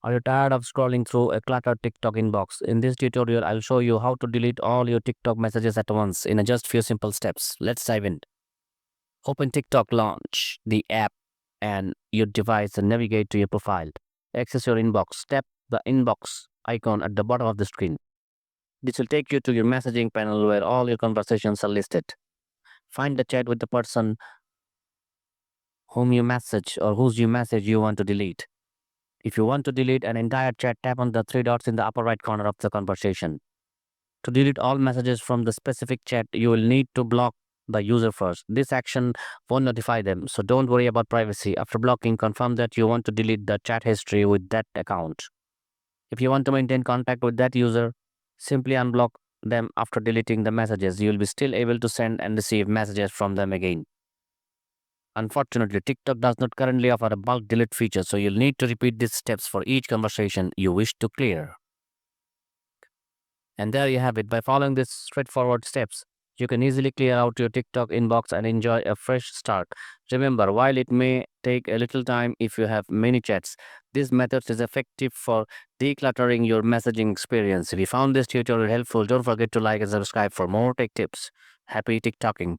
Are you tired of scrolling through a cluttered TikTok inbox? In this tutorial, I'll show you how to delete all your TikTok messages at once in just few simple steps. Let's dive in. Open TikTok, launch the app and your device and navigate to your profile. Access your inbox. Tap the inbox icon at the bottom of the screen. This will take you to your messaging panel where all your conversations are listed. Find the chat with the person whom you message or whose you message you want to delete. If you want to delete an entire chat, tap on the three dots in the upper right corner of the conversation. To delete all messages from the specific chat, you will need to block the user first. This action won't notify them, so don't worry about privacy. After blocking, confirm that you want to delete the chat history with that account. If you want to maintain contact with that user, simply unblock them after deleting the messages. You will be still able to send and receive messages from them again. Unfortunately, TikTok does not currently offer a bulk delete feature, so you'll need to repeat these steps for each conversation you wish to clear. And there you have it. By following these straightforward steps, you can easily clear out your TikTok inbox and enjoy a fresh start. Remember, while it may take a little time if you have many chats, this method is effective for decluttering your messaging experience. If you found this tutorial helpful, don't forget to like and subscribe for more tech tips. Happy TikToking.